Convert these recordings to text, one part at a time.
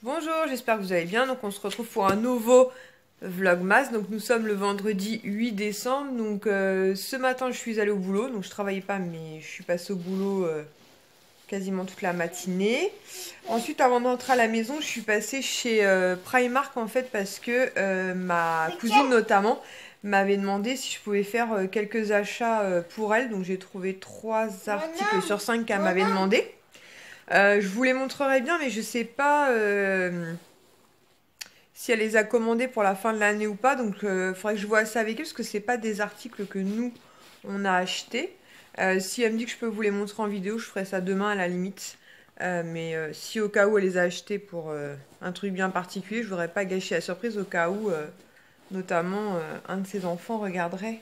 Bonjour, j'espère que vous allez bien. Donc on se retrouve pour un nouveau vlogmas. Donc nous sommes le vendredi 8 décembre. Donc ce matin je suis allée au boulot. Donc je travaillais pas mais je suis passée au boulot quasiment toute la matinée. Ensuite avant d'entrer à la maison je suis passée chez Primark en fait parce que ma cousine notamment m'avait demandé si je pouvais faire quelques achats pour elle. Donc j'ai trouvé 3 articles sur 5 qu'elle m'avait demandé. Je vous les montrerai bien, mais je sais pas si elle les a commandés pour la fin de l'année ou pas. Donc, il faudrait que je vois ça avec elle, parce que c'est pas des articles que nous, on a achetés. Si elle me dit que je peux vous les montrer en vidéo, je ferai ça demain à la limite. Mais si au cas où elle les a achetés pour un truc bien particulier, je voudrais pas gâcher la surprise au cas où, notamment, un de ses enfants regarderait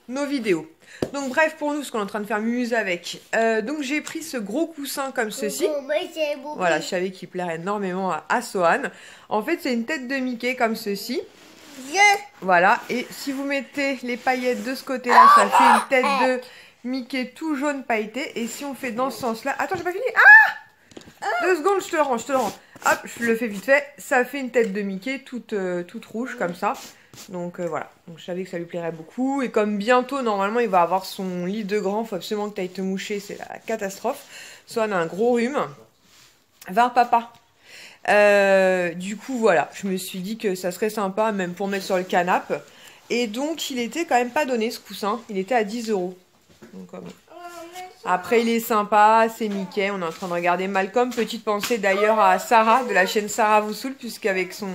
nos vidéos. Donc bref, pour nous, ce qu'on est en train de faire muse avec. Donc j'ai pris ce gros coussin comme ceci. Voilà, je savais qu'il plairait énormément à Sohan. En fait, c'est une tête de Mickey comme ceci. Voilà, et si vous mettez les paillettes de ce côté-là, ça fait une tête de Mickey tout jaune pailleté. Et si on fait dans ce sens-là... Attends, j'ai pas fini. Ah, 2 secondes, je te le rends, je te le rends. Hop, je le fais vite fait. Ça fait une tête de Mickey toute rouge comme ça. Donc voilà, donc je savais que ça lui plairait beaucoup. Et comme bientôt, normalement, il va avoir son lit de grand, faut absolument que tu ailles te moucher, c'est la catastrophe. Soit on a un gros rhume. Va papa. Du coup, voilà, je me suis dit que ça serait sympa, même pour mettre sur le canapé. Et donc, il était quand même pas donné, ce coussin. Il était à 10 €. Donc, bon. Après, il est sympa, c'est Mickey. On est en train de regarder Malcolm. Petite pensée d'ailleurs à Sarah, de la chaîne Sarah vous saoule, puisqu'avec son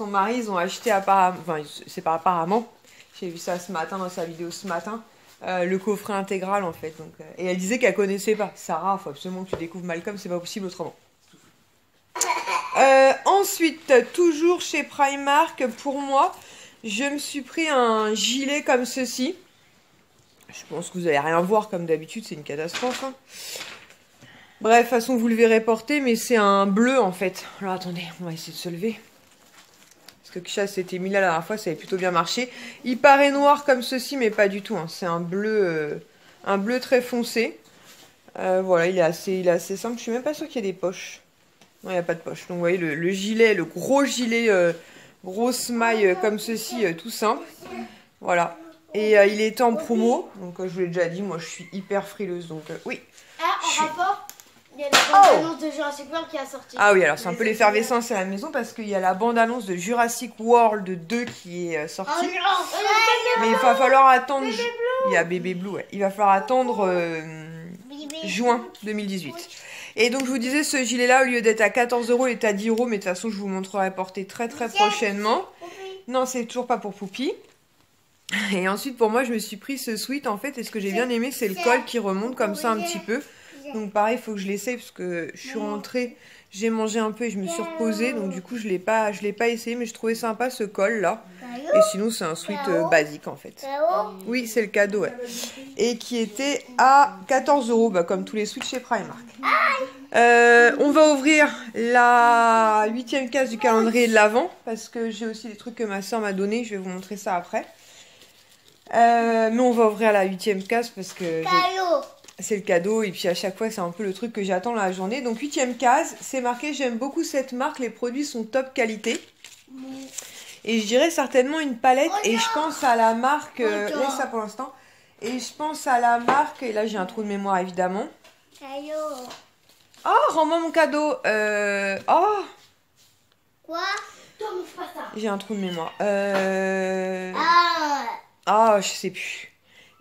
mari, ils ont acheté apparemment, enfin c'est pas apparemment, j'ai vu ça ce matin dans sa vidéo ce matin, le coffret intégral en fait. Donc, et elle disait qu'elle connaissait pas. Sarah, faut absolument que tu découvres Malcolm, c'est pas possible autrement. Ensuite, toujours chez Primark, pour moi, je me suis pris un gilet comme ceci. Je pense que vous allez rien voir comme d'habitude, c'est une catastrophe. Hein. Bref, de toute façon, vous le verrez porter, mais c'est un bleu en fait. Alors attendez, on va essayer de se lever. Parce que Kisha s'était mis là la dernière fois, ça avait plutôt bien marché. Il paraît noir comme ceci, mais pas du tout. Hein. C'est un bleu très foncé. Voilà, il est assez simple. Je suis même pas sûre qu'il y ait des poches. Non, il n'y a pas de poche. Donc vous voyez, le gilet, le gros gilet, grosse maille comme ceci, tout simple. Voilà. Et il était en promo. Donc je vous l'ai déjà dit, moi je suis hyper frileuse. Donc oui. Ah, en rapport, il y a la bande-annonce de Jurassic World qui a sorti. Ah oui, alors c'est un peu l'effervescence à la maison parce qu'il y a la bande-annonce de Jurassic World 2 qui est sortie. Oh non, mais il va falloir attendre... Il y a Bébé Blue, ouais. Il va falloir attendre juin 2018. Et donc je vous disais, ce gilet-là, au lieu d'être à 14 €, il est à 10 €. Mais de toute façon, je vous montrerai porter très prochainement. Non, c'est toujours pas pour Poupie. Et ensuite, pour moi, je me suis pris ce sweat, en fait. Et ce que j'ai bien aimé, c'est le col qui remonte comme ça un petit peu. Donc pareil, il faut que je l'essaye parce que je suis rentrée, j'ai mangé un peu et je me suis reposée. Donc du coup, je l'ai pas essayé, mais je trouvais sympa ce col là. Et sinon, c'est un sweat basique en fait. Oui, c'est le cadeau, ouais. Et qui était à 14 €, bah, comme tous les sweats chez Primark. On va ouvrir la 8e case du calendrier de l'Avent parce que j'ai aussi des trucs que ma soeur m'a donné. Je vais vous montrer ça après. Mais on va ouvrir la 8e case parce que c'est le cadeau et puis à chaque fois c'est un peu le truc que j'attends la journée. Donc 8e case, c'est marqué, j'aime beaucoup cette marque, les produits sont top qualité. Et je dirais certainement une palette et je pense à la marque, laisse ça pour l'instant. Et je pense à la marque, et là j'ai un trou de mémoire évidemment. Oh, rends-moi mon cadeau. Oh. Quoi? Pas ça. J'ai un trou de mémoire. Ah, je sais plus.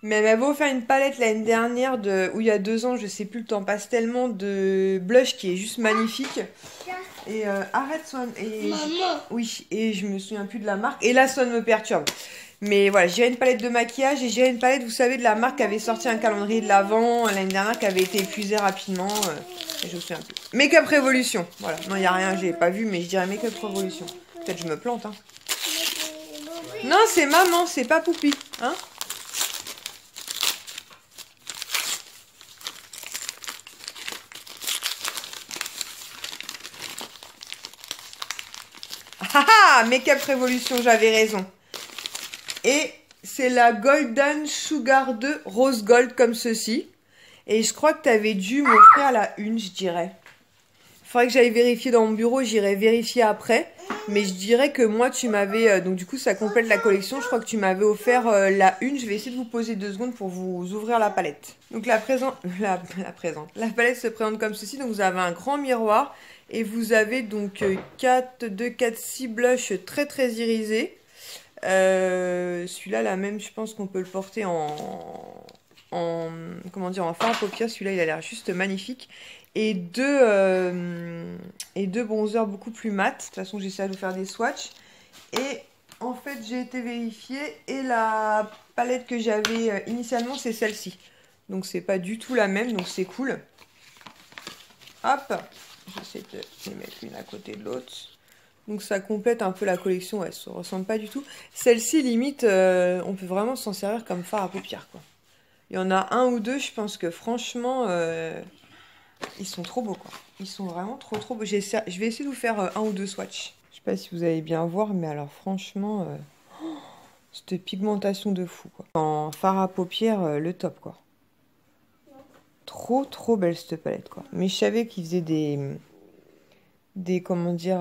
Mais elle m'avait offert une palette l'année dernière, ou il y a 2 ans, je sais plus, le temps passe tellement, de blush qui est juste magnifique. Et arrête Swan. Et oui, et je me souviens plus de la marque. Et là, Swan me perturbe. Mais voilà, j'ai une palette de maquillage et j'ai une palette, vous savez, de la marque qui avait sorti un calendrier de l'Avent l'année dernière, qui avait été épuisé rapidement. Et je me souviens plus. Make-up Révolution. Voilà, non, il n'y a rien, j'ai pas vu, mais je dirais Make-up Révolution. Peut-être je me plante, hein. Non, c'est maman, c'est pas Poupie, hein. Ah, Make-up Révolution, j'avais raison. Et c'est la Golden Sugar 2 Rose Gold comme ceci. Et je crois que tu avais dû m'offrir la une, je dirais. Faudrait que j'aille vérifier dans mon bureau, j'irai vérifier après. Mais je dirais que moi, tu m'avais... donc du coup, ça complète la collection. Je crois que tu m'avais offert la une. Je vais essayer de vous poser 2 secondes pour vous ouvrir la palette. Donc la palette se présente comme ceci. Donc vous avez un grand miroir. Et vous avez donc 2, 4, 6 blushs très très irisés. Celui-là, la même, je pense qu'on peut le porter comment dire, en fard à paupières. Celui-là, il a l'air juste magnifique. Et deux bronzers beaucoup plus mat. De toute façon, j'essaie de vous faire des swatchs. Et en fait, j'ai été vérifier. Et la palette que j'avais initialement, c'est celle-ci. Donc, c'est pas du tout la même. Donc, c'est cool. Hop. J'essaie de les mettre l'une à côté de l'autre. Donc, ça complète un peu la collection. Ouais, ça ne ressemble pas du tout. Celle-ci, limite, on peut vraiment s'en servir comme fard à paupières, quoi. Il y en a un ou deux, je pense que franchement... ils sont trop beaux, quoi. Ils sont vraiment trop beaux. Je vais essayer de vous faire un ou deux swatchs. Je sais pas si vous allez bien voir, mais alors franchement, cette pigmentation de fou, quoi. En fard à paupières, le top, quoi. Trop belle cette palette, quoi. Mais je savais qu'ils faisaient des comment dire,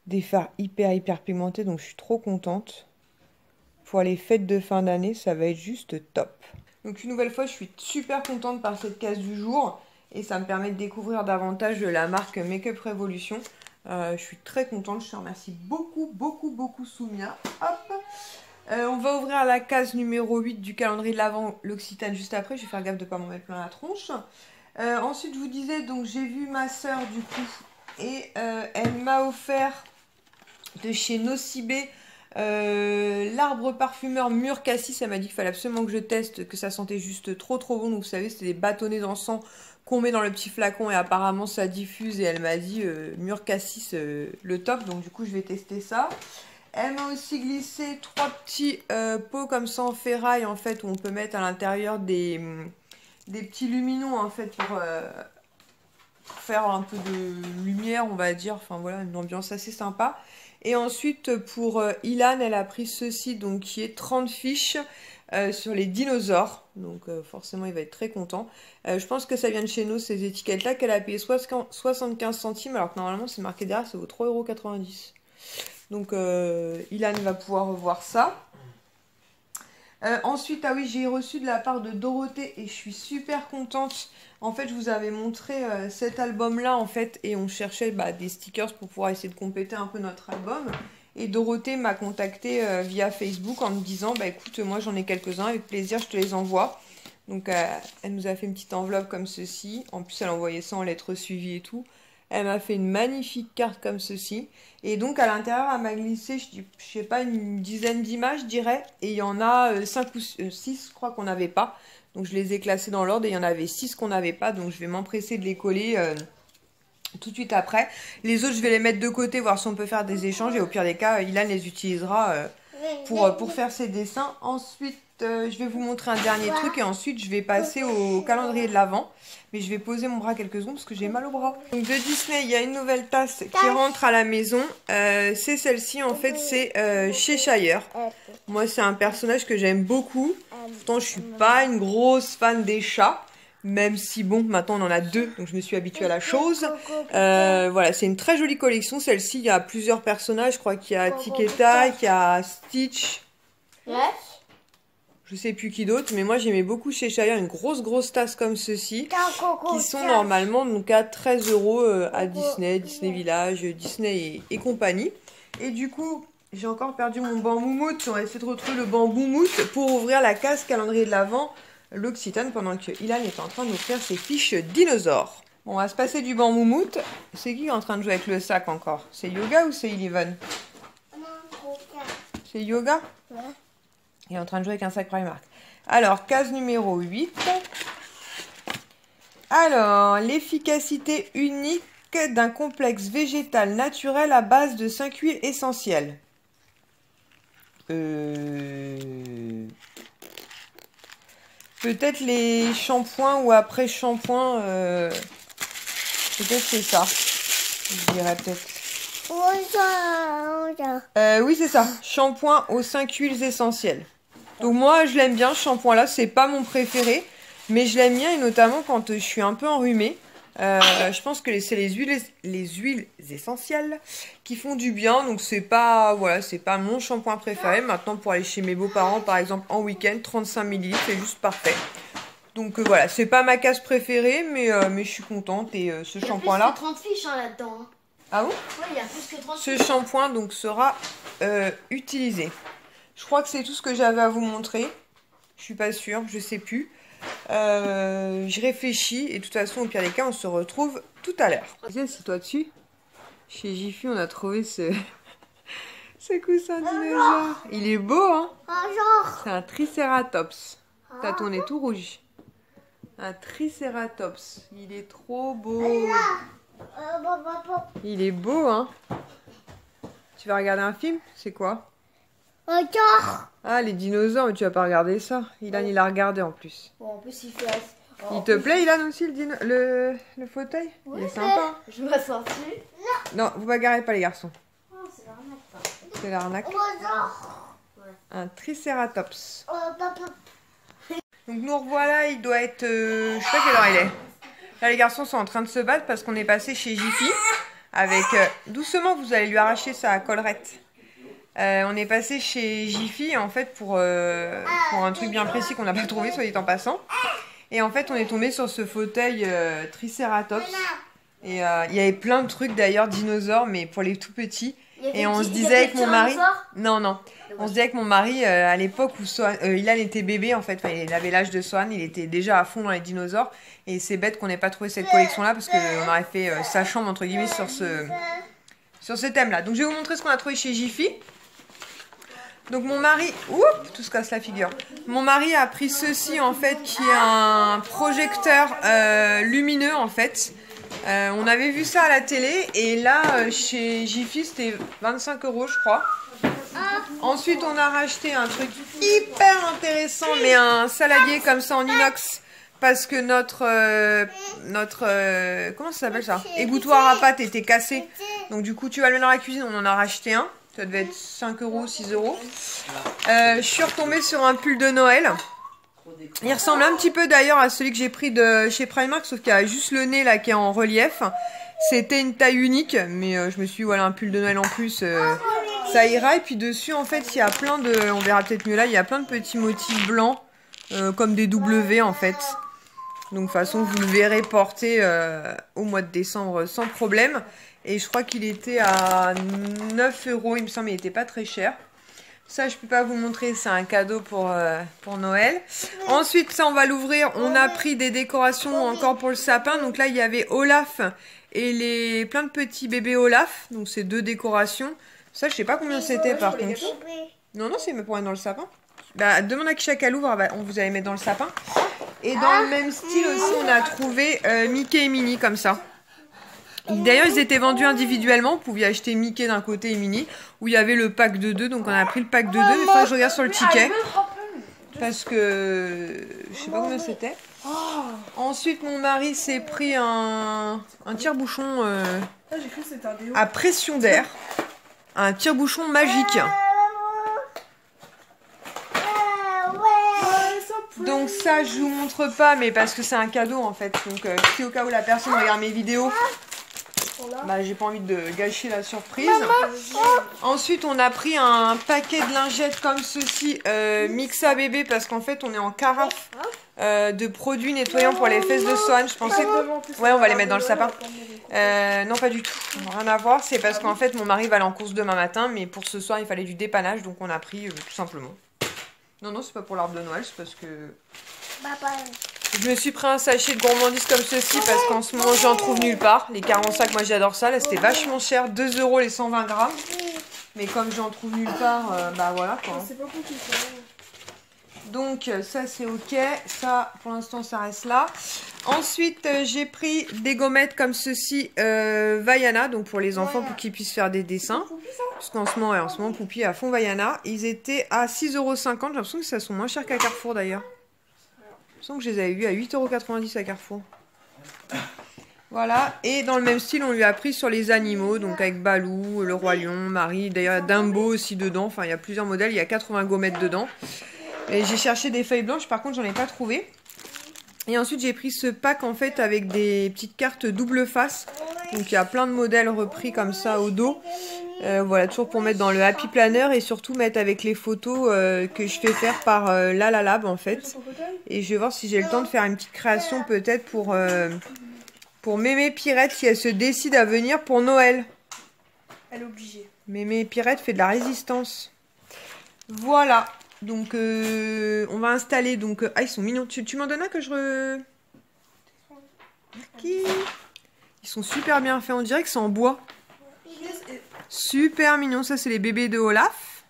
des fards hyper pigmentés, donc je suis trop contente. Pour les fêtes de fin d'année, ça va être juste top. Donc une nouvelle fois, je suis super contente par cette case du jour. Et ça me permet de découvrir davantage la marque Makeup Revolution. Je suis très contente, je te remercie beaucoup Soumia. Hop. On va ouvrir la case numéro 8 du calendrier de l'Avent, l'Occitane juste après. Je vais faire gaffe de ne pas m'en mettre plein la tronche. Ensuite, je vous disais, donc j'ai vu ma soeur du coup. Et elle m'a offert de chez Nocibé l'arbre parfumeur Mûr Cassis. Elle m'a dit qu'il fallait absolument que je teste, que ça sentait juste trop bon. Donc vous savez, c'était des bâtonnets d'encens qu'on met dans le petit flacon et apparemment ça diffuse. Et elle m'a dit Mûr Cassis, le top. Donc du coup, je vais tester ça. Elle m'a aussi glissé 3 petits pots comme ça en ferraille en fait, où on peut mettre à l'intérieur des petits luminons en fait pour faire un peu de lumière, on va dire. Enfin voilà, une ambiance assez sympa. Et ensuite, pour Ilan, elle a pris ceci, donc qui est 30 fiches sur les dinosaures. Donc forcément, il va être très content. Je pense que ça vient de chez nous, ces étiquettes-là, qu'elle a payé 75 centimes, alors que normalement, c'est marqué derrière, ça vaut 3,90 €. Donc Ilan va pouvoir revoir ça. Ensuite, ah oui, j'ai reçu de la part de Dorothée et je suis super contente. En fait, je vous avais montré cet album-là, en fait, et on cherchait des stickers pour pouvoir essayer de compléter un peu notre album. Et Dorothée m'a contacté via Facebook en me disant, écoute, moi j'en ai quelques-uns, avec plaisir, je te les envoie. Donc, elle nous a fait une petite enveloppe comme ceci. En plus, elle a envoyé ça en lettres suivies et tout. Elle m'a fait une magnifique carte comme ceci. Et donc, à l'intérieur, elle m'a glissé, je sais pas, une dizaine d'images, je dirais. Et il y en a 5 ou 6, je crois qu'on n'avait pas. Donc, je les ai classés dans l'ordre et il y en avait 6 qu'on n'avait pas. Donc, je vais m'empresser de les coller tout de suite après. Les autres, je vais les mettre de côté, voir si on peut faire des échanges. Et au pire des cas, Ilan les utilisera pour faire ses dessins. Ensuite, je vais vous montrer un dernier truc et ensuite je vais passer au calendrier de l'Avent. Mais je vais poser mon bras quelques secondes parce que j'ai mal au bras. Donc de Disney, il y a une nouvelle tasse qui rentre à la maison. C'est celle-ci, en fait, c'est Cheshire. Moi, c'est un personnage que j'aime beaucoup. Pourtant, je suis pas une grosse fan des chats. Même si, bon, maintenant on en a 2, donc je me suis habituée à la chose. Voilà, c'est une très jolie collection. Celle-ci, il y a plusieurs personnages. Je crois qu'il y a Tiketa, qu'il y a Stitch. Je sais plus qui d'autre, mais moi j'aimais beaucoup chez Cheshire une grosse tasse comme ceci, qui sont normalement donc à 13 € à Disney, Disney Village, Disney et compagnie. Et du coup, j'ai encore perdu mon banc moumoute. On va essayer de retrouver le banc moumoute pour ouvrir la case calendrier de l'Avent, l'Occitane, pendant que Ilan est en train d'offrir ses fiches dinosaures. Bon, on va se passer du banc moumoute. C'est qui est en train de jouer avec le sac encore? C'est Yoga ou c'est Eleven? C'est Yoga? Ouais. Il est en train de jouer avec un sac Primark. Alors, case numéro 8. Alors, l'efficacité unique d'un complexe végétal naturel à base de 5 huiles essentielles. Peut-être les shampoings ou après-shampoing. Peut-être c'est ça. Je dirais peut-être. Oui, c'est ça. Shampoing aux 5 huiles essentielles. Donc moi, je l'aime bien, ce shampoing-là. C'est pas mon préféré, mais je l'aime bien, et notamment quand je suis un peu enrhumée. Je pense que c'est les huiles essentielles qui font du bien. Donc c'est pas, voilà, c'est pas mon shampoing préféré. Maintenant pour aller chez mes beaux-parents par exemple en week-end, 35 ml, c'est juste parfait. Donc voilà, c'est pas ma case préférée, mais je suis contente. Et ce shampoing-là... Il y a plus que 30 fiches là-dedans. Hein. Ah bon? Oui, il y a plus que 30 fiches. Ce shampoing donc sera utilisé. Je crois que c'est tout ce que j'avais à vous montrer. Je suis pas sûre, je sais plus. Je réfléchis et de toute façon, au pire des cas, on se retrouve tout à l'heure. Assieds-toi dessus. Chez Jiffy, on a trouvé ce coussin dinosaure. Il est beau, hein? C'est un Triceratops. T'as ton nez tout rouge. Un Triceratops. Il est trop beau. Il est beau, hein? Tu vas regarder un film? C'est quoi? Ah, les dinosaures, mais tu vas pas regarder ça. Ilan, il a regardé en plus. Bon, en plus, il fait... Il te plaît, Ilan, aussi, le fauteuil? Oui, il est sympa. Je m'assois dessus. Non, vous bagarrez pas, les garçons. Oh, c'est l'arnaque. C'est l'arnaque. Un Triceratops. Donc nous revoilà, il doit être... je sais pas quelle heure il est. Là, les garçons sont en train de se battre parce qu'on est passé chez Jiffy. Avec... doucement, vous allez lui arracher sa collerette. On est passé chez Jiffy en fait pour un truc bien précis qu'on n'a pas trouvé, soit dit en passant. Et en fait on est tombé sur ce fauteuil Triceratops. Et il y avait plein de trucs d'ailleurs dinosaures, mais pour les tout petits. Et on se disait avec mon mari... Non. On se disait avec mon mari, à l'époque où Ilan était bébé en fait, enfin, il avait l'âge de Swan, il était déjà à fond dans les dinosaures. Et c'est bête qu'on n'ait pas trouvé cette collection là parce qu'on aurait fait sa chambre entre guillemets sur ce thème là. Donc je vais vous montrer ce qu'on a trouvé chez Jiffy. Donc mon mari, oups, tout se casse la figure. Mon mari a pris ceci en fait qui est un projecteur lumineux en fait. On avait vu ça à la télé et là chez Jiffy c'était 25 € je crois. Ensuite on a racheté un truc hyper intéressant mais un saladier comme ça en inox. Parce que notre comment ça s'appelle ça? Égouttoir à pâte était cassé. Donc du coup tu vas le mettre dans la cuisine, on en a racheté un. Ça devait être 5 €, 6 €. Je suis retombée sur un pull de Noël. Il ressemble un petit peu d'ailleurs à celui que j'ai pris de chez Primark, sauf qu'il y a juste le nez là qui est en relief. C'était une taille unique, mais je me suis dit, voilà, un pull de Noël en plus, ça ira. Et puis dessus, en fait, il y a plein de, on verra peut-être mieux là, il y a plein de petits motifs blancs, comme des W en fait. Donc de toute façon, vous le verrez porter au mois de décembre sans problème. Et je crois qu'il était à 9 €, il me semble, il n'était pas très cher. Ça, je ne peux pas vous montrer, c'est un cadeau pour Noël. Ensuite, ça, on va l'ouvrir. On a pris des décorations encore pour le sapin. Donc là, il y avait Olaf et plein de petits bébés Olaf. Donc c'est 2 décorations. Ça, je sais pas combien c'était par contre. Non, c'est pour mettre dans le sapin. Bah, demande à Kisha qu'elle ouvre, on vous allez mettre dans le sapin. Et dans le même style aussi, on a trouvé Mickey et Minnie comme ça. D'ailleurs, ils étaient vendus individuellement. Vous pouviez acheter Mickey d'un côté et Minnie. Où il y avait le pack de 2. Donc on a pris le pack de 2. Mais il faut que je regarde sur le ticket. Parce que je sais pas combien c'était. Ensuite, mon mari s'est pris un tire-bouchon à pression d'air. Un tire-bouchon magique. Donc ça, je vous montre pas, mais parce que c'est un cadeau en fait. Donc si au cas où la personne regarde mes vidéos, bah, j'ai pas envie de gâcher la surprise. Ensuite, on a pris un paquet de lingettes comme ceci, Mixa bébé, parce qu'en fait, on est en carafe de produits nettoyants pour les fesses de Swan. Je pensais que... Ouais, on va les mettre dans le sapin. Non, pas du tout. Rien à voir. C'est parce qu'en fait, mon mari va aller en course demain matin, mais pour ce soir, il fallait du dépannage, donc on a pris tout simplement. Non, c'est pas pour l'arbre de Noël, c'est parce que... Je me suis pris un sachet de gourmandise comme ceci parce qu'en ce moment j'en trouve nulle part. Les 45, moi j'adore ça. Là c'était vachement cher, 2 € les 120 grammes. Mais comme j'en trouve nulle part, bah voilà quoi. Donc ça c'est ok. Ça pour l'instant ça reste là. Ensuite j'ai pris des gommettes comme ceci, Vaiana. Donc pour les enfants pour qu'ils puissent faire des dessins. Parce qu'en ce moment Poupie est à fond Vaiana. Ils étaient à 6,50 €. J'ai l'impression que ça sont moins chers qu'à Carrefour d'ailleurs. Je sens que je les avais vus à 8,90 € à Carrefour. Voilà, et dans le même style, on lui a pris sur les animaux, donc avec Balou, le Roi Lion, Marie, d'ailleurs Dumbo aussi dedans, enfin il y a plusieurs modèles, il y a 80 gommettes dedans. Et j'ai cherché des feuilles blanches, par contre j'en ai pas trouvé. Et ensuite j'ai pris ce pack en fait avec des petites cartes double face. Donc il y a plein de modèles repris comme ça au dos. Voilà, toujours pour mettre dans le Happy Planner et surtout mettre avec les photos que je fais faire par Lalalab en fait. Et je vais voir si j'ai le temps de faire une petite création peut-être pour Mémé Pirette si elle se décide à venir pour Noël. Elle est obligée. Mémé Pirette fait de la résistance. Voilà. Donc on va installer donc... ah, ils sont mignons. Tu m'en donnes un que je... Ils sont super bien faits. On dirait que c'est en bois. Super mignon. Ça, c'est les bébés de Olaf.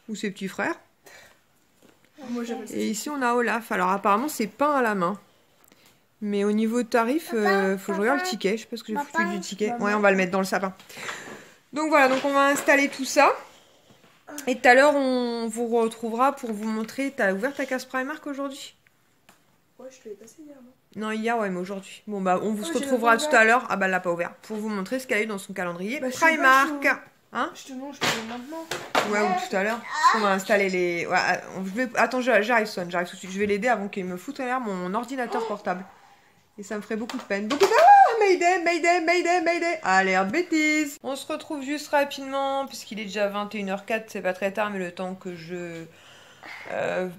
Ou ses petits frères. Et ici, on a Olaf. Alors, apparemment, c'est peint à la main. Mais au niveau de tarif, faut que je regarde le ticket. Je sais pas ce que j'ai foutu du ticket. Ouais, on va le mettre dans le sapin. Donc voilà, donc on va installer tout ça. Et tout à l'heure, on vous retrouvera pour vous montrer... T'as ouvert ta case Primark aujourd'hui? Ouais, je te l'ai passé hier, non? Non, hier, ouais, mais aujourd'hui. Bon, bah, on vous se retrouvera tout à l'heure. Ah, bah, elle l'a pas ouvert. Pour vous montrer ce qu'elle a eu dans son calendrier Primark. Hein? Je te le maintenant. Ouais, ou tout à l'heure. On va installer les... Ouais, attends, j'arrive, Swan. J'arrive tout de suite. Je vais l'aider avant qu'il me foute à l'air mon ordinateur portable. Et ça me ferait beaucoup de peine. Beaucoup de... Ah, Mayday. Alerte bêtise. On se retrouve juste rapidement, puisqu'il est déjà 21h04. C'est pas très tard, mais le temps que je...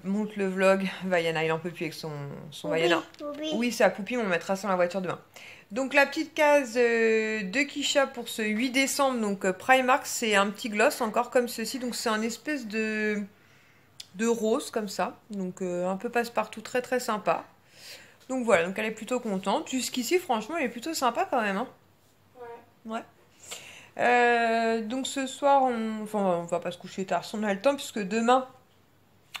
monte le vlog. Vaiana, il en peut plus avec son Vaiana. Oui, c'est à Poupie, on mettra ça dans la voiture demain. Donc la petite case de Kisha pour ce 8 décembre, donc Primark, c'est un petit gloss encore comme ceci. Donc c'est un espèce de rose comme ça. Donc un peu passe-partout, très très sympa. Donc voilà, donc elle est plutôt contente. Jusqu'ici, franchement, elle est plutôt sympa quand même. Hein. Ouais. Donc ce soir, on va pas se coucher tard si on a le temps, puisque demain...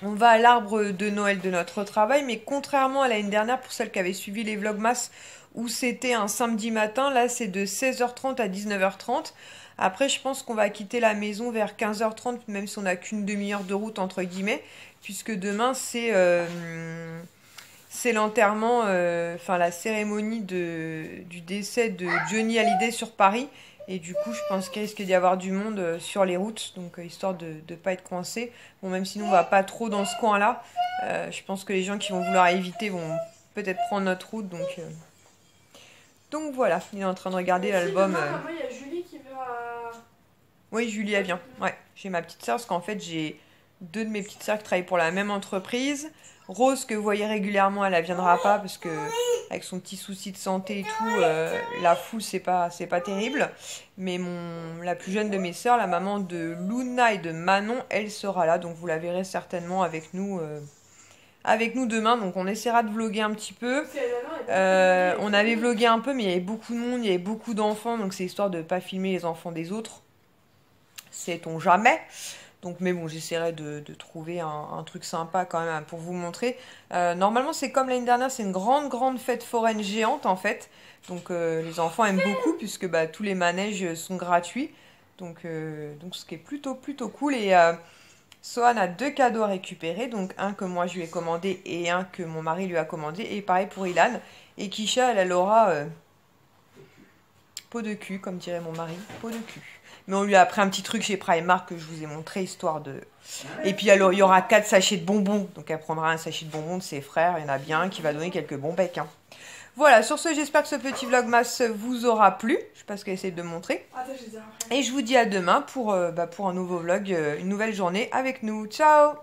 on va à l'arbre de Noël de notre travail, mais contrairement à l'année dernière, pour celles qui avaient suivi les vlogmas, où c'était un samedi matin, là c'est de 16h30 à 19h30. Après, je pense qu'on va quitter la maison vers 15h30, même si on n'a qu'une demi-heure de route, entre guillemets, puisque demain c'est l'enterrement, enfin la cérémonie du décès de Johnny Hallyday sur Paris. Et du coup, je pense qu'il risque d'y avoir du monde sur les routes, donc histoire de ne pas être coincé. Bon, même si nous, on va pas trop dans ce coin-là, je pense que les gens qui vont vouloir éviter vont peut-être prendre notre route. Donc voilà, il est en train de regarder l'album. Il y a Julie qui va... Oui, Julie, elle vient. Ouais, j'ai ma petite sœur, parce qu'en fait, j'ai 2 de mes petites sœurs qui travaillent pour la même entreprise. Rose, que vous voyez régulièrement, elle ne viendra pas parce que avec son petit souci de santé et tout, la foule, c'est pas terrible. Mais la plus jeune de mes sœurs, la maman de Luna et de Manon, elle sera là. Donc vous la verrez certainement avec nous demain. Donc on essaiera de vlogger un petit peu. On avait vlogué un peu, mais il y avait beaucoup de monde, il y avait beaucoup d'enfants. Donc c'est histoire de ne pas filmer les enfants des autres. Sait-on jamais. Donc, mais bon, j'essaierai de trouver un truc sympa quand même pour vous montrer. Normalement, c'est comme l'année dernière, c'est une grande fête foraine géante en fait. Donc, les enfants aiment beaucoup puisque tous les manèges sont gratuits. Donc ce qui est plutôt cool. Et Sohan a 2 cadeaux à récupérer. Donc, un que moi je lui ai commandé et un que mon mari lui a commandé. Et pareil pour Ilan. Et Kisha, elle aura peau de cul, comme dirait mon mari. Peau de cul. Mais on lui a pris un petit truc chez Primark que je vous ai montré, histoire de... Et puis alors, il y aura 4 sachets de bonbons. Donc elle prendra un sachet de bonbons de ses frères. Il y en a bien un qui va donner quelques bons becs. Hein. Voilà, sur ce, j'espère que ce petit vlogmas vous aura plu. Je sais pas ce qu'elle essaie de montrer. Et je vous dis à demain pour un nouveau vlog, une nouvelle journée avec nous. Ciao!